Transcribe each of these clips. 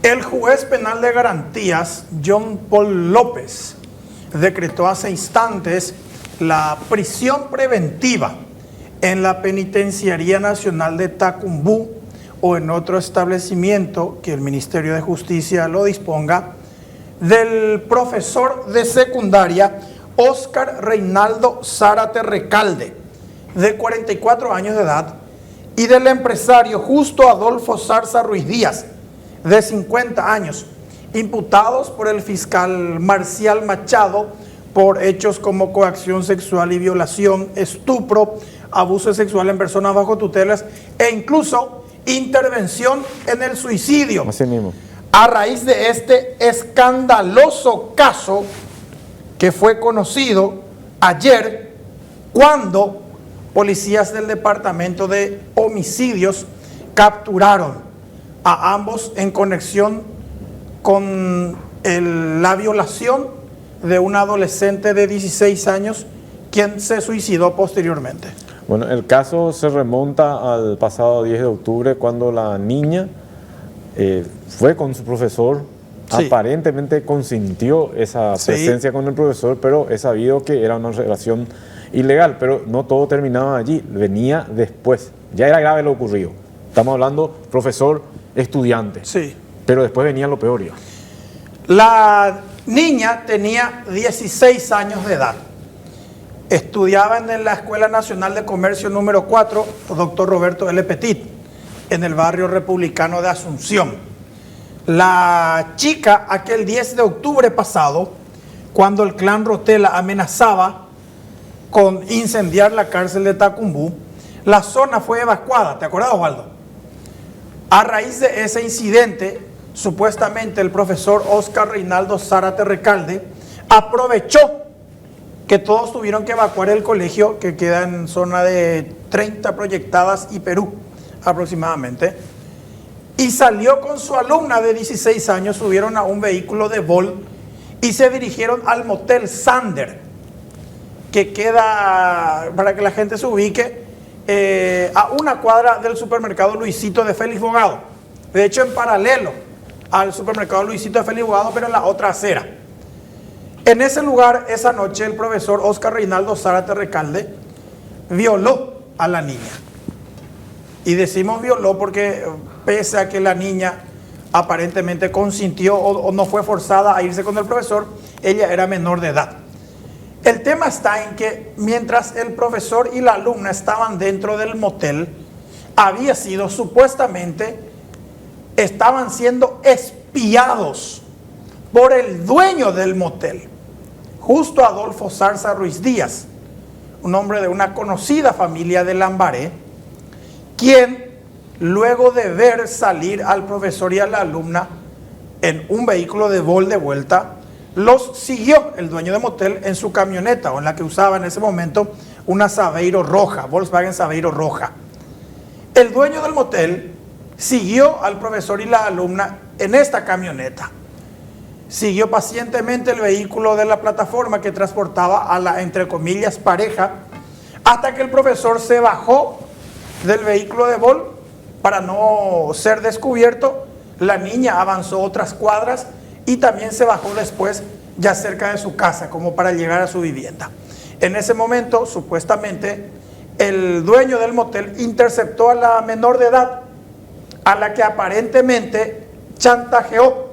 El juez penal de garantías, John Paul López, decretó hace instantes la prisión preventiva en la Penitenciaría Nacional de Tacumbú o en otro establecimiento que el Ministerio de Justicia lo disponga, del profesor de secundaria Óscar Reinaldo Zárate Recalde, de 44 años de edad, y del empresario Justo Adolfo Zarza Ruiz Díaz, de 50 años, imputados por el fiscal Marcial Machado por hechos como coacción sexual y violación, estupro, abuso sexual en personas bajo tutelas e incluso intervención en el suicidio. Así mismo. A raíz de este escandaloso caso que fue conocido ayer cuando policías del Departamento de Homicidios capturaron a ambos en conexión con la violación de un adolescente de 16 años quien se suicidó posteriormente. Bueno, el caso se remonta al pasado 10 de octubre cuando la niña fue con su profesor, sí. Aparentemente consintió esa presencia con el profesor, pero es sabido que era una relación ilegal, pero no todo terminaba allí, venía después, ya era grave lo ocurrido. Estamos hablando profesor, estudiante, sí. Pero después venía lo peor ya. La niña tenía 16 años de edad. Estudiaba en la Escuela Nacional de Comercio número 4, Dr. Roberto L. Petit, en el barrio republicano de Asunción. La chica, aquel 10 de octubre pasado, cuando el clan Rotela amenazaba con incendiar la cárcel de Tacumbú, la zona fue evacuada. ¿Te acuerdas, Osvaldo? A raíz de ese incidente, supuestamente el profesor Óscar Reinaldo Zárate Recalde aprovechó que todos tuvieron que evacuar el colegio, que queda en zona de 30 proyectadas y Perú aproximadamente, y salió con su alumna de 16 años, subieron a un vehículo de Volt y se dirigieron al motel Sander, que queda, para que la gente se ubique, a una cuadra del supermercado Luisito de Félix Bogado. De hecho, en paralelo al supermercado Luisito de Félix Bogado, pero en la otra acera. En ese lugar, esa noche, el profesor Óscar Reinaldo Zárate Recalde violó a la niña. Y decimos violó porque pese a que la niña aparentemente consintió o no fue forzada a irse con el profesor, ella era menor de edad. El tema está en que mientras el profesor y la alumna estaban dentro del motel, había sido supuestamente, estaban siendo espiados por el dueño del motel, Justo Adolfo Zarza Ruiz Díaz, un hombre de una conocida familia de Lambaré, quien luego de ver salir al profesor y a la alumna en un vehículo de Volt de vuelta, los siguió el dueño del motel en su camioneta, o en la que usaba en ese momento una Saveiro roja, Volkswagen Saveiro roja. El dueño del motel siguió al profesor y la alumna en esta camioneta. Siguió pacientemente el vehículo de la plataforma que transportaba a la, entre comillas, pareja, hasta que el profesor se bajó del vehículo de Volt para no ser descubierto. La niña avanzó otras cuadras y también se bajó después ya cerca de su casa como para llegar a su vivienda. En ese momento, supuestamente, el dueño del motel interceptó a la menor de edad, a la que aparentemente chantajeó.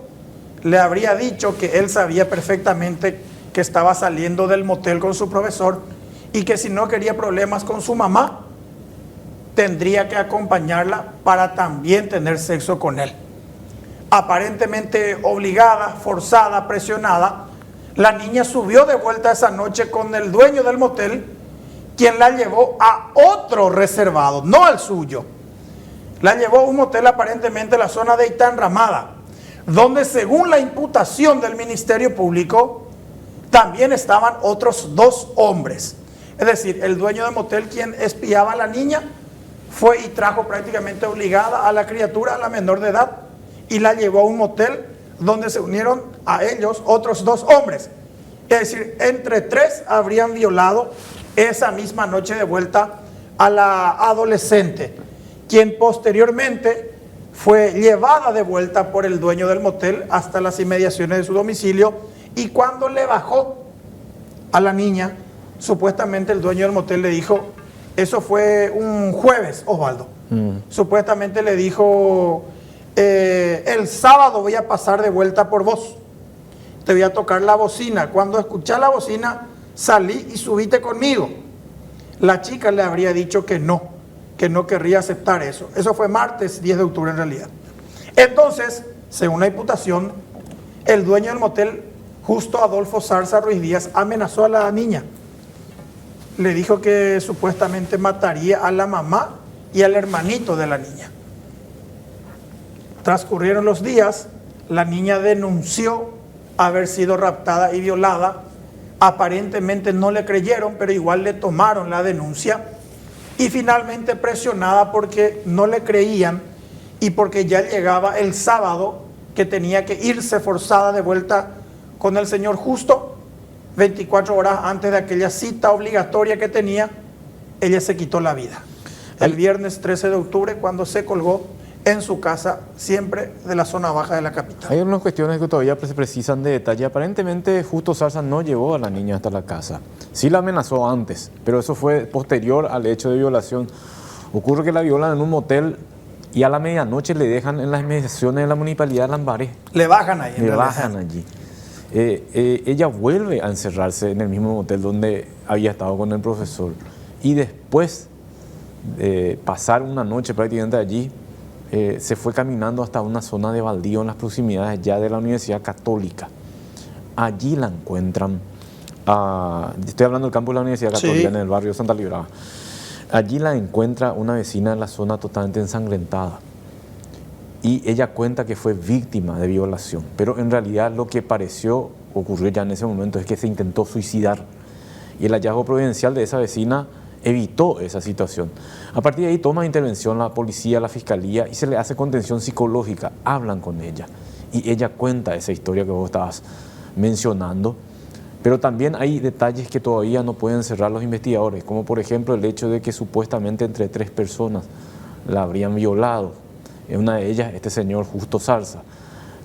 Le habría dicho que él sabía perfectamente que estaba saliendo del motel con su profesor y que si no quería problemas con su mamá, tendría que acompañarla para también tener sexo con él. Aparentemente obligada, forzada, presionada, la niña subió de vuelta esa noche con el dueño del motel, quien la llevó a otro reservado, no al suyo. La llevó a un motel aparentemente en la zona de Itán Ramada, donde según la imputación del Ministerio Público, también estaban otros 2 hombres. Es decir, el dueño del motel, quien espiaba a la niña, fue y trajo prácticamente obligada a la criatura, a la menor de edad, y la llevó a un motel donde se unieron a ellos otros 2 hombres. Es decir, entre 3 habrían violado esa misma noche de vuelta a la adolescente, quien posteriormente fue llevada de vuelta por el dueño del motel hasta las inmediaciones de su domicilio, y cuando le bajó a la niña, supuestamente el dueño del motel le dijo, eso fue un jueves, Osvaldo, supuestamente le dijo, el sábado voy a pasar de vuelta por vos, te voy a tocar la bocina, cuando escuché la bocina salí y subiste conmigo. La chica le habría dicho que no querría aceptar eso. Eso fue martes 10 de octubre en realidad. Entonces, según la imputación, el dueño del motel, Justo Adolfo Zarza Ruiz Díaz, amenazó a la niña. Le dijo que supuestamente mataría a la mamá y al hermanito de la niña. Transcurrieron los días, la niña denunció haber sido raptada y violada. Aparentemente no le creyeron, pero igual le tomaron la denuncia. Y finalmente, presionada porque no le creían y porque ya llegaba el sábado que tenía que irse forzada de vuelta con el señor Justo, 24 horas antes de aquella cita obligatoria que tenía, ella se quitó la vida. El viernes 13 de octubre, cuando se colgó en su casa, siempre de la zona baja de la capital. Hay unas cuestiones que todavía se precisan de detalle. Aparentemente, Justo Zarza no llevó a la niña hasta la casa. Sí la amenazó antes, pero eso fue posterior al hecho de violación. Ocurre que la violan en un motel y a la medianoche le dejan en las inmediaciones de la municipalidad de Lambaré. Le bajan ahí. Le bajan allí. Ella vuelve a encerrarse en el mismo motel donde había estado con el profesor. Y después de pasar una noche prácticamente allí, se fue caminando hasta una zona de baldío en las proximidades ya de la Universidad Católica. Allí la encuentran, estoy hablando del campus de la Universidad Católica, sí, en el barrio Santa Librada. Allí la encuentra una vecina de la zona totalmente ensangrentada. Y ella cuenta que fue víctima de violación, pero en realidad lo que ocurrió ya en ese momento es que se intentó suicidar. Y el hallazgo providencial de esa vecina evitó esa situación. A partir de ahí toma intervención la policía, la fiscalía, y se le hace contención psicológica, hablan con ella. Y ella cuenta esa historia que vos estabas mencionando, pero también hay detalles que todavía no pueden cerrar los investigadores, como por ejemplo el hecho de que supuestamente entre 3 personas la habrían violado. En una de ellas, este señor Justo Zarza.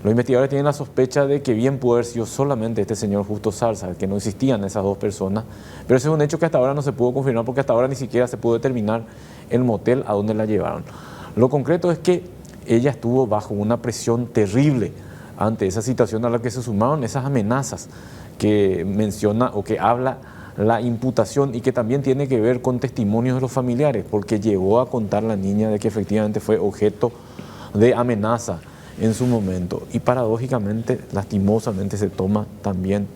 Los investigadores tienen la sospecha de que bien pudo haber sido solamente este señor Justo Zarza, que no existían esas 2 personas, pero ese es un hecho que hasta ahora no se pudo confirmar porque hasta ahora ni siquiera se pudo determinar el motel a donde la llevaron. Lo concreto es que ella estuvo bajo una presión terrible ante esa situación a la que se sumaron esas amenazas que menciona o que habla la imputación y que también tiene que ver con testimonios de los familiares, porque llegó a contar la niña de que efectivamente fue objeto de amenaza en su momento. Y paradójicamente, lastimosamente, se toma también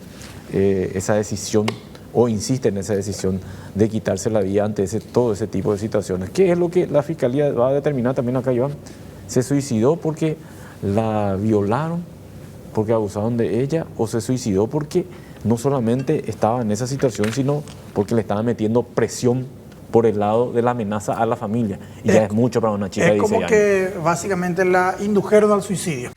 esa decisión, o insiste en esa decisión de quitarse la vida ante todo ese tipo de situaciones. ¿Qué es lo que la fiscalía va a determinar también acá, Iván? ¿Se suicidó porque la violaron, porque abusaron de ella, o se suicidó porque no solamente estaba en esa situación, sino porque le estaban metiendo presión por el lado de la amenaza a la familia? Y ya es mucho para una chica de 16 años. Es como que básicamente la indujeron al suicidio.